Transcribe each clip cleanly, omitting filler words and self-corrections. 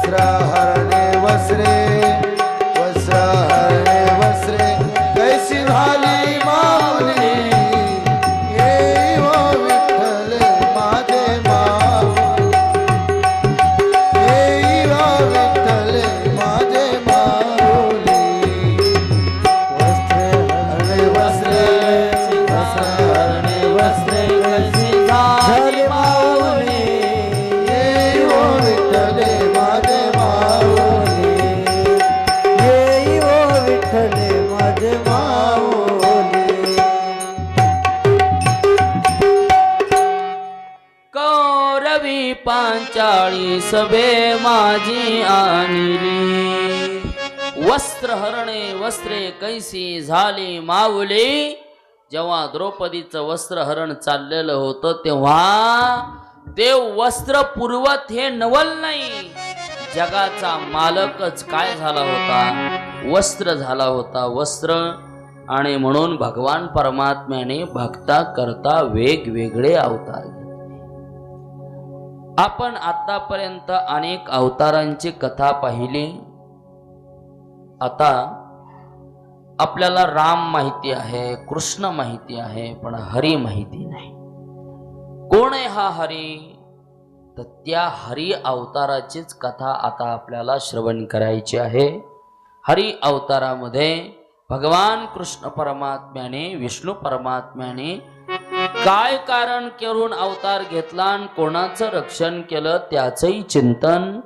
वस्त्रहरणे वस्त्रे वस्त्रहरणे वस्त्रे कैसी झाली माऊली ये हो विठ्ठल माझे माऊली ये हो विठ्ठल माझे माऊली वस्त्रहरणे वस्त्रे वस्त्रहरणे वस्त्रे कैसी झाली माऊली ये हो विठ्ठल माझे माऊली ये हो विठ्ठल माझे माऊली कौरवी पांचाळी सभे माझी आणली वस्त्रहरणे वस्त्रे कैसी झाली माऊली. जेव्हा द्रौपदीचं वस्त्रहरण चाललेलं होतं तेव्हा ते वस्त्र पुरवत हे नवल नाही, जगाचा मालकच काय झाला होता, वस्त्र झाला होता, वस्त्र. आणि म्हणून भगवान परमात्म्याने भक्ता करता वेगवेगळे अवतार घेतले. आपण आतापर्यंत अनेक अवतारांची कथा पाहिली. आता आपल्याला राम माहिती आहे, कृष्ण माहिती आहे, पण हरी माहिती नाही. कोण आहे हा हरी? तर त्या हरी अवताराचीच कथा आता आपल्याला श्रवण करायची आहे. हरी अवतारामध्ये भगवान कृष्ण परमात्म्याने, विष्णू परमात्म्याने काय कारण करून अवतार घेतला आणि कोणाचं रक्षण केलं त्याचंही चिंतन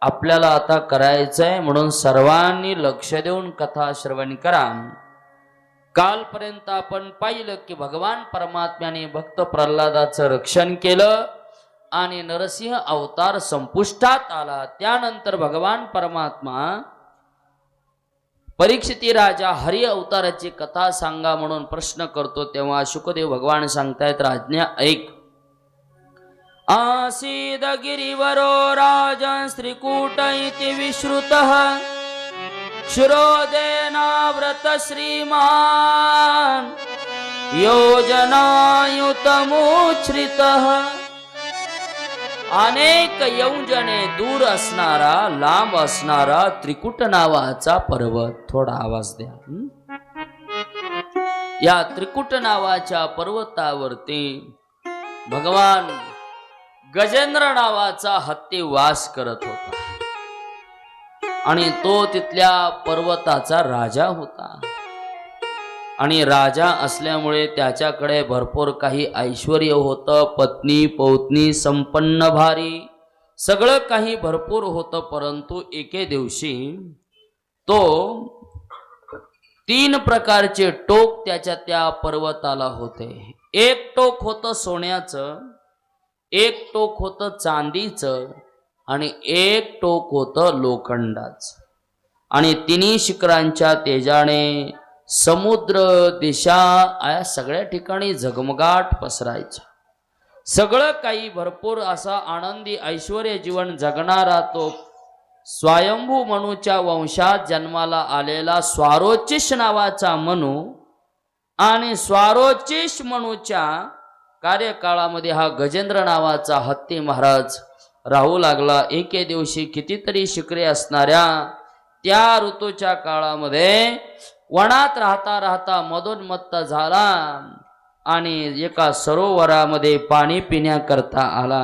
आपल्याला आता करायचंय. म्हणून सर्वांनी लक्ष देऊन कथा श्रवण करा. कालपर्यंत आपण पाहिलं की भगवान परमात्म्याने भक्त प्रल्हादाचं रक्षण केलं आणि नरसिंह अवतार संपुष्टात आला. त्यानंतर भगवान परमात्मा परीक्षिती राजा हरी अवताराची कथा सांगा म्हणून प्रश्न करतो. तेव्हा शुकदेव भगवान सांगतायत, राजज्ञा ऐक. आसीद गिरिवरो राजन् श्रीकूट इति विश्रुतः क्षुरोदेनाव्रत श्रीमान् योजनायुतमुच्छ्रितः. अनेक योजने दूर असणारा, लांब असणारा त्रिकुट नावाचा पर्वत. थोडा आवाज द्या. या त्रिकुट नावाच्या पर्वतावरती भगवान गजेंद्र नावाचा हत्ती वास करत होता आणि तो तिथल्या पर्वताचा राजा होता. आणि राजा असल्यामुळे त्याच्याकडे भरपूर काही ऐश्वर्य होतं, पत्नी पौत्नी संपन्न भारी सगळं काही भरपूर होतं. परंतु एके दिवशी तो 3 प्रकारचे टोक त्याच्या त्या पर्वताला होते. एक टोक होतं सोन्याचं, एक टोक होतं चांदीचं आणि एक टोक होतं लोखंडाचं. आणि तिन्ही शिखरांच्या तेजाने समुद्र, दिशा या सगळ्या ठिकाणी झगमगाट पसरायचा. सगळं काही भरपूर असा आनंदी ऐश्वर्य जीवन जगणारा तो स्वयंभू मनूच्या वंशात जन्माला आलेला स्वारोचिष नावाचा मनू. आणि स्वारोचिष मनूच्या कार्यकाळामध्ये हा गजेंद्र नावाचा हत्ती महाराज राहू लागला. एके दिवशी कितीतरी शिखरे असणाऱ्या त्या ऋतूच्या काळामध्ये वनात राहता राहता मदोन्मत्त झाला आणि एका सरोवरामध्ये पाणी पिण्याकरता आला.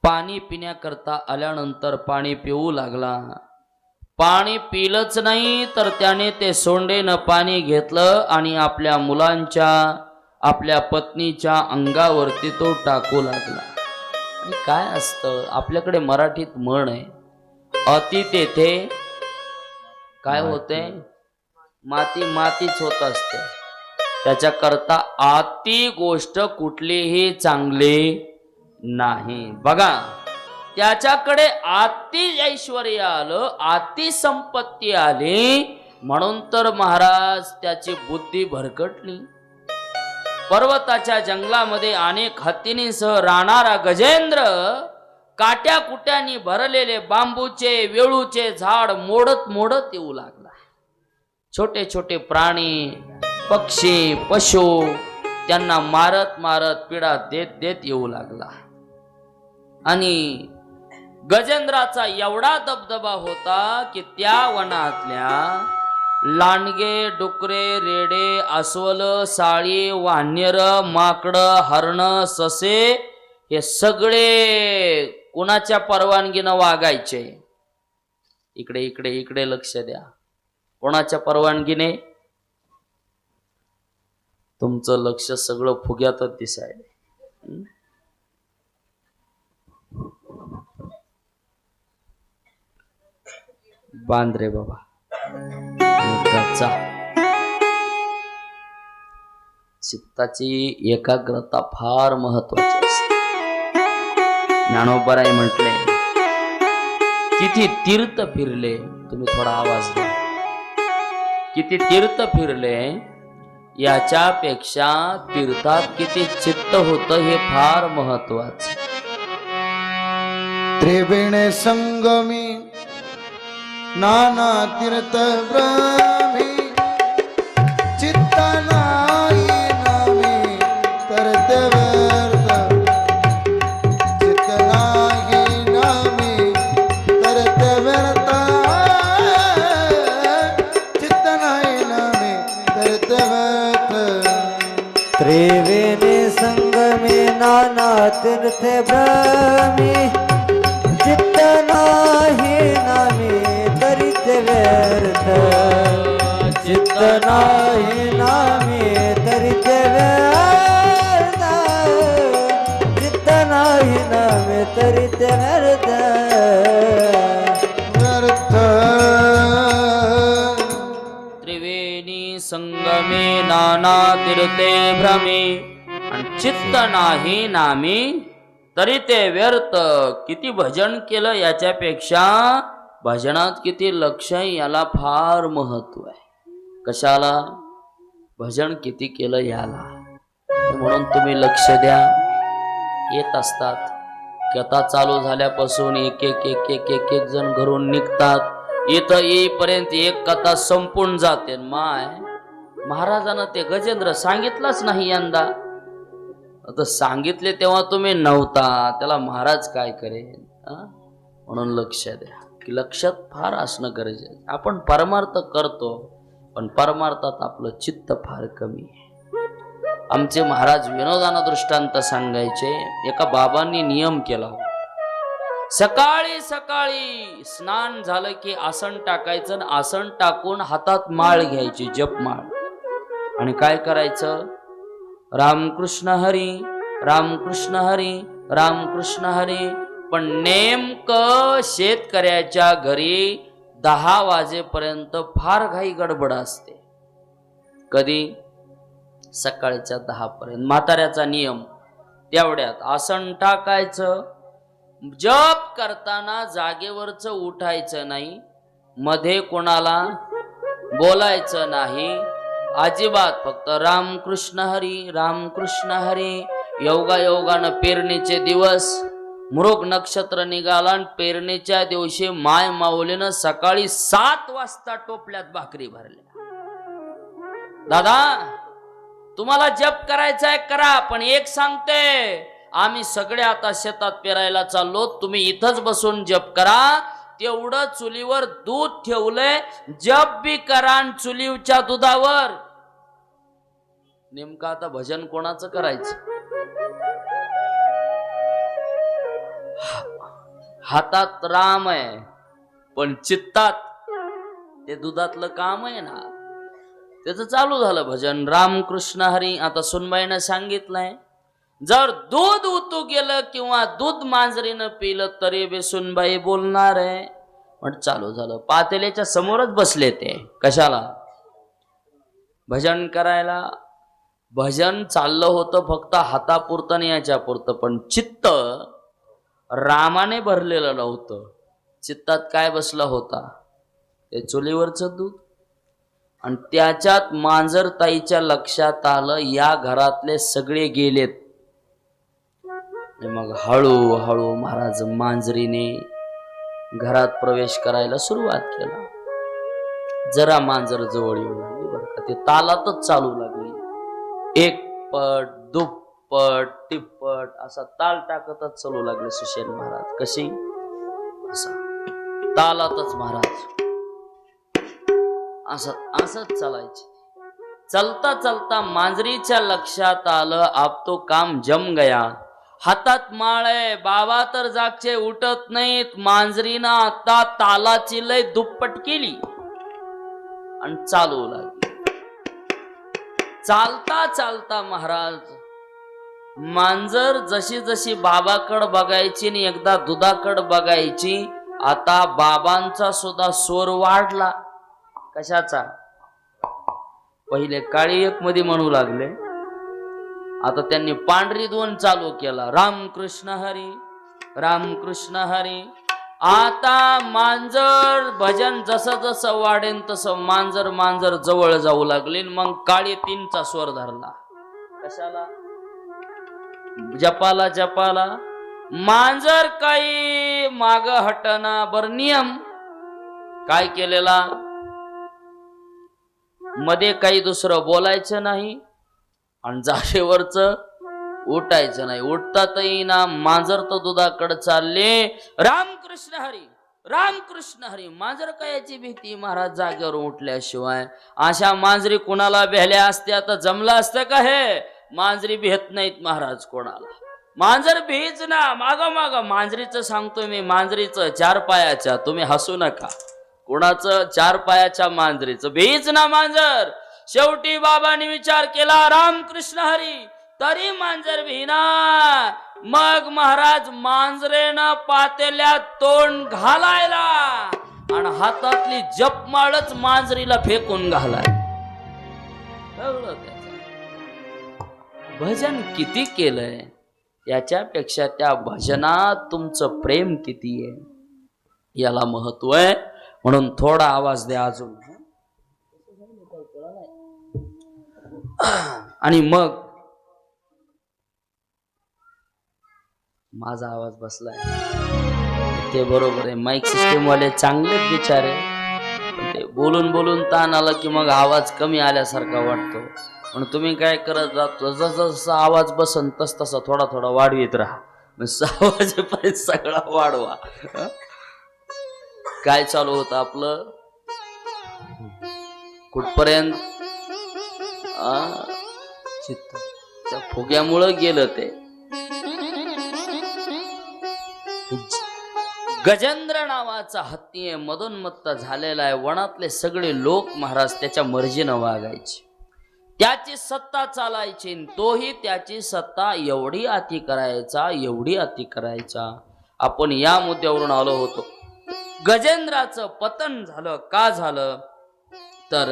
पाणी पिण्याकरता आल्यानंतर पाणी पिऊ लागला. पाणी पिलंच नाही तर त्याने ते सोंडेनं पाणी घेतलं आणि आपल्या मुलांच्या, आपल्या पत्नीच्या अंगावरती तो टाकू लागला. आणि काय असतं आपल्याकडे मराठीत म्हण आहे, अति तेथे काय होते, माती मातीच होत असते. त्याच्याकरता अति गोष्ट कुठलीही चांगली नाही. बघा त्याच्याकडे अति ऐश्वर्य आलं, अति संपत्ती आली, म्हणून तर महाराज त्याची बुद्धी भरकटली. पर्वताच्या जंगलामध्ये अनेक हत्तींसह राहणारा गजेंद्र काट्या कुट्यांनी भरलेले बांबूचे, वेळूचे झाड मोडत मोडत येऊ लागला. छोटे छोटे प्राणी, पक्षी, पशु त्यांना मारत मारत पीडा देत देत येऊ लागला. आणि गजेंद्राचा एवढा दबदबा होता की त्या वनातल्या लांडगे, डुकरे, रेडे, अस्वल, साळी, वानर, माकड, हरण, ससे हे सगळे कुणाच्या परवानगीनं वागायचे. इकडे इकडे इकडे लक्ष द्या. कोणाच्या परवानगीने? तुमचं लक्ष सगळं फुग्यातच दिसायला. बांध रे बाबा. चित्ताची एकाग्रता फार महत्वाची असते. ज्ञानोबाराय म्हटले, किती तीर्थ फिरले. तुम्ही थोडा आवाज द्या. किती तीर्थ फिरले याच्यापेक्षा तीर्थात किती चित्त होतं हे फार महत्वाचं. त्रिवेणी संगमी नाना तीर्थ भ्रमी चित्त नाही नामी तरते व्यर्थ चित्त नाही नामी तरते व्यर्थ चित्त नाही नामी तरते व्यर्थ. त्रिवेणी संगमे नाना तीर्थ भ्रमी चित्त नाही नामी तरित व्यर्थ चित्त नाही नामी तरित व्यर्थ चित्त नाही नामी तरित व्यर्थ व्यर्थ. त्रिवेणी संगमे नाना तीर्थे भ्रमे आणि चित्त नाही नामी तरी ते व्यर्थ. किती भजन केलं याच्यापेक्षा भजनात किती लक्ष याला फार महत्व आहे. कशाला? भजन किती केलं याला. म्हणून तुम्ही लक्ष द्या. येत असतात कथा चालू झाल्यापासून एक एक एक एक एक एक जण घरून निघतात. इथं येईपर्यंत एक कथा संपून जाते. माय महाराजांना ते गजेंद्र सांगितलंच नाही यंदा. आता सांगितले तेव्हा तुम्ही नव्हता, त्याला महाराज काय करेल. म्हणून लक्ष द्या की लक्षात फार असणं गरजेचं. आपण परमार्थ करतो पण परमार्थात आपलं चित्त फार कमी आहे. आमचे महाराज विनोदानं दृष्टांत सांगायचे. एका बाबांनी नियम केला. सकाळी सकाळी स्नान झालं की आसन टाकायचं. आसन टाकून हातात माळ घ्यायची, जपमाळ. आणि काय करायचं? रामकृष्ण हरी रामकृष्ण हरी रामकृष्ण हरी. पण नेमकं शेतकऱ्याच्या घरी 10 वाजेपर्यंत फार घाई गडबड असते. कधी? सकाळच्या 10 पर्यंत. म्हाताऱ्याचा नियम तेवढ्यात आसन टाकायचं. जप करताना जागेवरच उठायचं नाही, मध्ये कोणाला बोलायचं नाही अजिबात. फक्त रामकृष्ण हरी रामकृष्ण हरी. योगा योगानं पेरणीचे दिवस, मृग नक्षत्र निघाला आणि पेरणीच्या दिवशी माय माऊलीनं सकाळी 7 वाजता टोपल्यात भाकरी भरल्या. दादा तुम्हाला जप करायचा आहे करा, पण एक सांगते, आम्ही सगळे आता शेतात पेरायला चाललो, तुम्ही इथंच बसून जप करा. तेवढं चुलीवर दूध ठेवलंय, जप बी करा चुलीवच्या दुधावर. नेमकं आता भजन कोणाचं करायचं? हातात राम आहे पण चित्तात ते दुधातलं काम आहे ना, त्याचं चालू झालं भजन. रामकृष्ण हरी. आता सुनबाईनं सांगितलंय, जर दूध उतू गेलं किंवा दूध मांजरीनं पिलं तरी बे सुनबाई बोलणार आहे. पण चालू झालं. पातेल्याच्या समोरच बसले ते. कशाला? भजन करायला. भजन चाललं होतं फक्त हातापुरतं आणि याच्यापुरतं, पण चित्त रामाने भरलेलं नव्हतं. चित्तात काय बसला होता? ते चुलीवरचं दूध. आणि त्याच्यात मांजरताईच्या लक्षात आलं या घरातले सगळे गेलेत. मग हळूहळू महाराज मांजरीने घरात प्रवेश करायला सुरुवात केला. जरा मांजर जवळ येऊ लागली बरं का. ते तालातच चालू लागली. 1 तिप्पट दुप्पट तिप्पट असा ताल टाकतच चालू लागले सुषेण महाराज. कशी असा तालातच महाराज असंच चालायचे. चलता चलता मांजरीच्या लक्षात आलं आप तो काम जम गया. हातात माळ आहे, बाबा तर जागचे उठत नाहीत. मांजरीनं आता तालाची लय दुप्पट केली आणि चालू लागली. चालता चालता महाराज मांजर जशी जशी बाबाकडे बघायची आणि एकदा दुधाकडे बघायची, आता बाबांचा सुद्धा स्वर वाढला. कशाचा? पहिले काळी एक मध्ये म्हणू लागले, आता त्यांनी पांढरी दोन चालू केला. रामकृष्ण हरी रामकृष्ण हरी. आता मांजर भजन जसं जसं वाढेन तसं मांजर मांजर जवळ जाऊ लागले. मग काळी तीनचा स्वर धरला. कशाला? जपाला जपाला. मांजर काही माग हटना. बर नियम काय केलेला? मध्ये काही दुसरं बोलायचं नाही आणि जागेवरच उठायचं नाही. उठतात ना मांजर तर दुधाकडे चालले. रामकृष्ण हरी रामकृष्ण हरी. मांजर कायची भीती महाराज जागेवर उठल्याशिवाय. अशा मांजरी कुणाला भेल्या असत्या तर जमलं असतं का? हे मांजरी भेट नाहीत महाराज कोणाला. मांजर भीज ना माग माग. मांजरीचं सांगतो मी, मांजरीचं 4 पायाच्या. तुम्ही हसू नका. कुणाचं? 4 पायाच्या मांजरीचं. भीज ना मांजर. शेवटी बाबांनी विचार केला रामकृष्ण हरी, तरी मांजर भिना. मग महाराज मांजरेनं पातेल्यात तोंड घालायला आणि हातातली जपमाळच मांजरीला फेकून घालाय. भजन किती केलंय याच्यापेक्षा त्या भजनात तुमचं प्रेम किती आहे याला महत्व आहे. म्हणून थोडा आवाज द्या अजून. आणि मग माझा आवाज बसलाय ते बरोबर आहे. माईक सिस्टीम वाले चांगलेच बिचारे, पण ते बोलून बोलून ताण आला की मग आवाज कमी आल्यासारखा वाटतो. म्हणून तुम्ही काय करत जातो, जसं जसं आवाज बसन तस तसा थोडा थोडा वाढवीत राहा. 6 वाजेपर्यंत सगळा वाढवा. काय चालू होतं आपलं कुठपर्यंत? चित्त त्या फुग्यामुळं गेलं ते. गजेंद्र नावाचा हत्ती आहे, मदोन्मत्त झालेला आहे. वनातले सगळे लोक महाराज त्याच्या मर्जीनं वागायचे, त्याची सत्ता चालायची. तोही त्याची सत्ता एवढी अति करायचा, एवढी अति करायचा. आपण या मुद्द्यावरून आलो होतो. गजेंद्राचं पतन झालं का झालं तर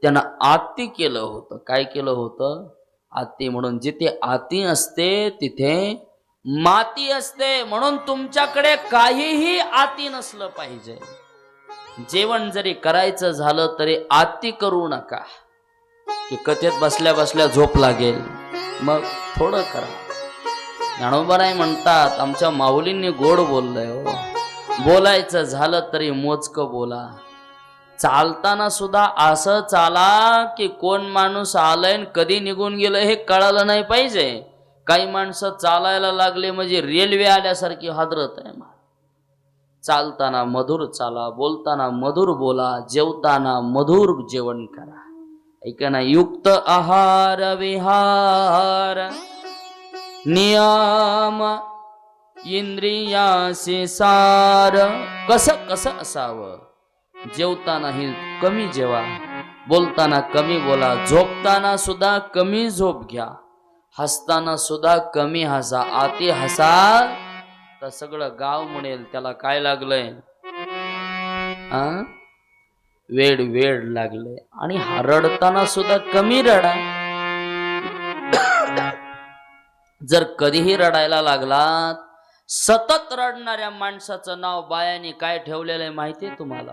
त्यानं आती केलं होतं. काय केलं होतं? आती. म्हणून जिथे आती असते तिथे माती असते. म्हणून तुमच्याकडे काहीही आती नसलं पाहिजे. जेवण जरी करायचं झालं तरी आती करू नका की कथेत बसल्या बसल्या झोप लागेल. मग थोडं करा. ज्ञानोबाराय म्हणतात आमच्या माऊलींनी गोड बोललंय हो. बोलायचं झालं तरी मोजकं बोला. चालताना सुद्धा असं चाला की कोण माणूस आलंय कधी निघून गेलं हे कळालं नाही पाहिजे. काही माणसं चालायला लागले म्हणजे रेल्वे आल्यासारखी हादरत आहे. चालताना मधुर चाला, बोलताना मधुर बोला, जेवताना मधुर जेवण करा. ऐका ना, युक्त आहार विहार नियम इंद्रियासे सार. कसं कसं असावं? जेवताना ही कमी जेवा, बोलताना कमी बोला, झोपताना सुद्धा कमी झोप घ्या, हसताना सुद्धा कमी हसा. आती हसा तर सगळं गाव म्हणेल त्याला काय लागलंय, वेड वेड लागलंय. आणि रडताना सुद्धा कमी रडा. जर कधीही रडायला लागलात, सतत रडणाऱ्या माणसाचं नाव बायाने काय ठेवलेलं आहे माहितीये तुम्हाला?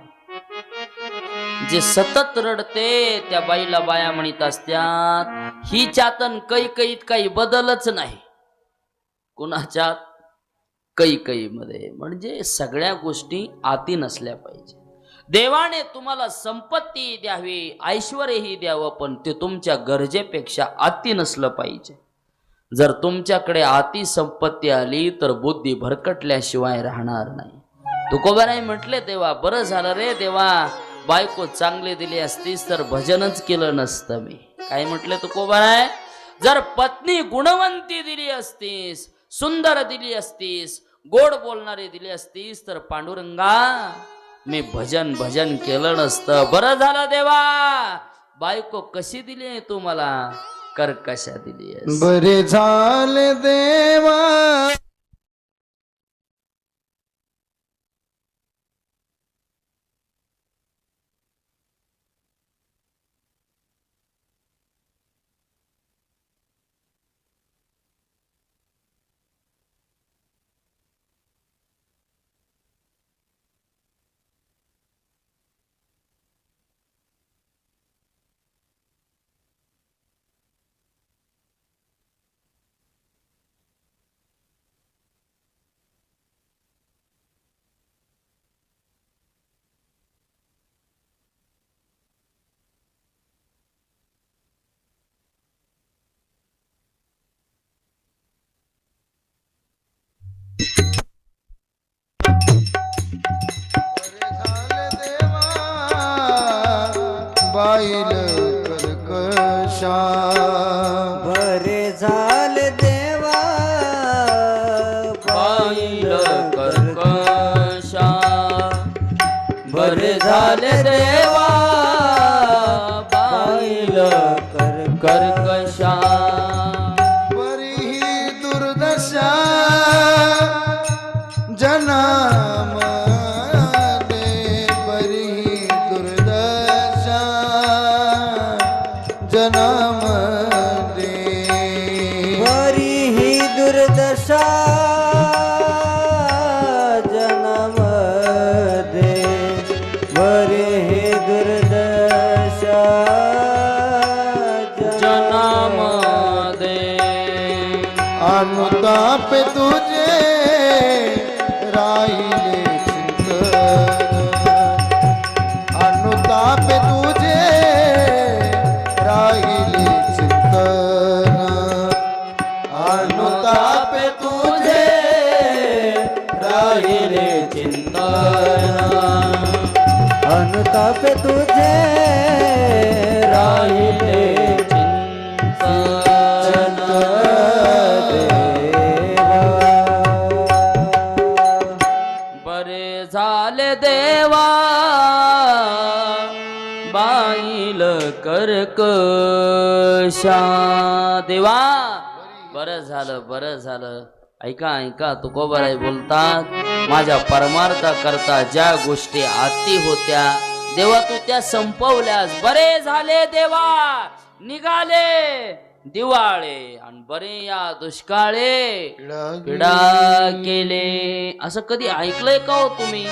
जे सतत रडते त्या बाईला बाया म्हणत असत्यात. हिच्यातन कैकईत काही बदलच नाही. कुणाच्यात? कैकई मध्ये. म्हणजे सगळ्या गोष्टी आती नसल्या पाहिजे. देवाने तुम्हाला संपत्ती द्यावी, ऐश्वर्यही द्यावं, पण ते तुमच्या गरजेपेक्षा अति नसलं पाहिजे. जर तुमच्याकडे अति संपत्ती आली तर बुद्धी भरकटल्याशिवाय राहणार नाही. तुकोबाराय म्हटले, देवा बरं झालं रे देवा, बायको चांगली दिली असतीस तर भजनच केलं नसतं मी. काय म्हटले तुकोबाराय? जर पत्नी गुणवंती दिली असतीस, सुंदर दिली असतीस, गोड बोलणारी दिली असतीस तर पांडुरंगा मी भजन केलं नसतं. बरं झालं देवा, बायको कशी दिली आहे तू मला, कर्कशा दिली आहे. बरे झाले देवा. बाईल कर्कशा. बरे झाले देवा, बाईल कर्कशा. बरे झाले देवा, बाईल कर्कशा. बरी ही दुर्दशा जन्म दे. बरी ही दुर्दशा जन्म दे. बरी ही दुर्दशा जन्म दे. बरी ही दुर्दशा जन्म दे. अनुताप तुझे राहिले चिंतन. अनुताप तुझे राहिले चिंतन. अनुताप तुझे राहिले चिंतन. अनुताप तुझे राहिले बरे झाले देवा, बाईल कर्कशा. देवा बरं झालं. ऐका तुकोबाराय बोलतात, माझ्या परमार्था करता ज्या गोष्टी अति होत्या देवा तू त्या संपवल्यास. बरे झाले देवा, निघाले दिवाळे आणि बरे या दुष्काळे पिडा केले. असं कधी ऐकलंय का हो तुम्ही?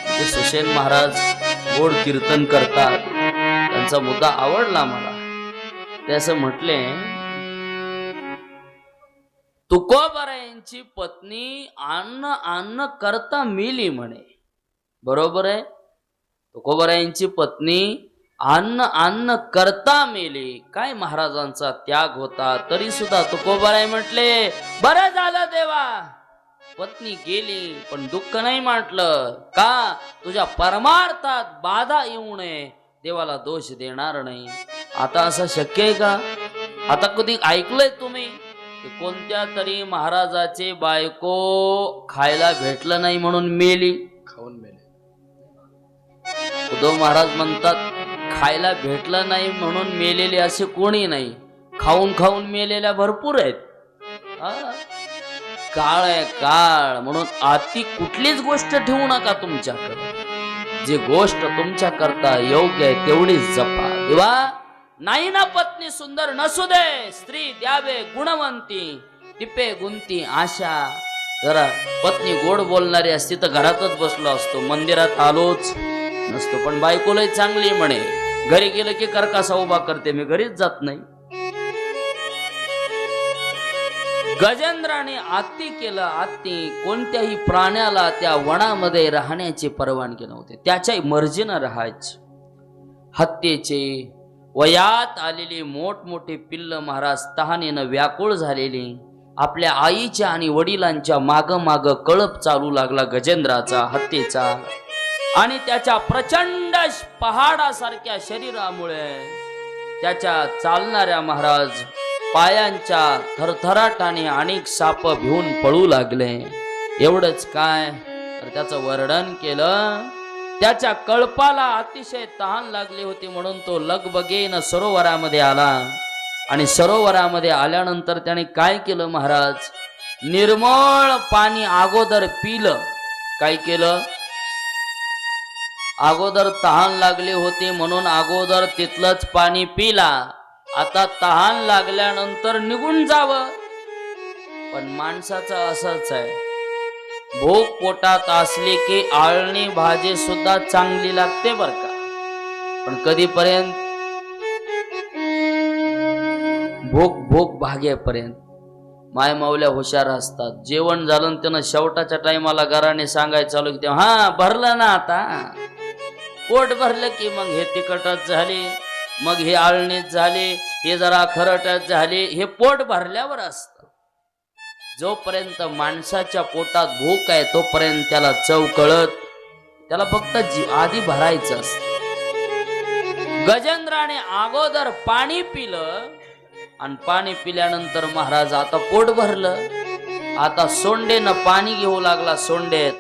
ते सुषेण महाराज गोड कीर्तन करतात, त्यांचा मुद्दा आवडला मला. ते असं म्हटले, तुकोबारायांची पत्नी अन्न करता मेली म्हणे. बरोबर आहे? तुकोबारायांची पत्नी अन्न करता मेली. काय महाराजांचा त्याग होता, तरी सुद्धा तुकोबाराय म्हटले, बरं झालं देवा, पत्नी गेली पण दुःख नाही म्हटलं. का? तुझ्या परमार्थात बाधा येऊ नये, देवाला दोष देणार नाही. आता असं शक्य आहे का? आता कधी ऐकलंय तुम्ही कोणत्या तरी महाराजाचे बायको खायला भेटलं नाही म्हणून मेली? खाऊन मेले. उद्धव महाराज म्हणतात, खायला भेटलं नाही म्हणून मेलेले असे कोणी नाही, खाऊन मेलेल्या भरपूर आहेत. काळ आहे काळ, म्हणून अति कुठलीच गोष्ट ठेवू नका तुमच्याकडे. जी गोष्ट तुमच्या करता योग्य आहे तेवढीच जपा. देवा नाही ना पत्नी सुंदर नसू दे, स्त्री द्यावे गुणवंती, टिपे गुंती आशा. जरा पत्नी गोड बोलणारी असती तर घरातच बसलो असतो, मंदिरात आलोच नसतो. पण बायकोलाही चांगली म्हणे, घरी गेलं की कर्कशा उभा करते, मी घरीच जात नाही. गजेंद्राने आत्ती केलं. आत्ती कोणत्याही प्राण्याला त्या वनामध्ये राहण्याची परवानगी नव्हती, त्याच्या मर्जीनं राहायची. हत्येचे वयात आलेली मोठमोठी पिल्ल महाराज तहानेनं व्याकुळ झालेली, आपल्या आईच्या आणि वडिलांच्या माग माग कळप चालू लागला गजेंद्राचा, हत्येचा. आणि त्याच्या प्रचंड पहाडासारख्या शरीरामुळे त्याच्या चालणाऱ्या महाराज पायांच्या थरथराटाने अनेक साप भिवून पळू लागले. एवढंच काय तर त्याचं वर्णन केलं. त्याच्या कळपाला अतिशय तहान लागली होती म्हणून तो लगबगेनं सरोवरामध्ये आला. आणि सरोवरामध्ये आल्यानंतर त्याने काय केलं महाराज, निर्मळ पाणी अगोदर पिलं. काय केलं, अगोदर तहान लागली होती म्हणून अगोदर तिथलंच पाणी पिला. आता तहान लागल्यानंतर निघून जावं. पण माणसाचं असंच आहे, भूक पोटात असली की आळणी भाजी सुद्धा चांगली लागते बर का, पण कधीपर्यंत, भूक भूक भागेपर्यंत. माय माऊल्या हुशार असतात. जेवण झालं त्यानं शेवटाच्या टायमाला घराने सांगायचं चालू की तेव्हा हा भरलं ना, आता पोट भरलं की मग हे तिखटच झाले, मग हे आळणीच झाले, हे जरा खरटच झाले. हे पोट भरल्यावर असत. जोपर्यंत माणसाच्या पोटात भूक आहे तोपर्यंत त्याला चव कळत, त्याला फक्त आधी भरायचं असत. गजेंद्राने अगोदर पाणी पिलं आणि पाणी पिल्यानंतर महाराज आता पोट भरलं. आता सोंडेनं पाणी घेऊ लागला. सोंडेत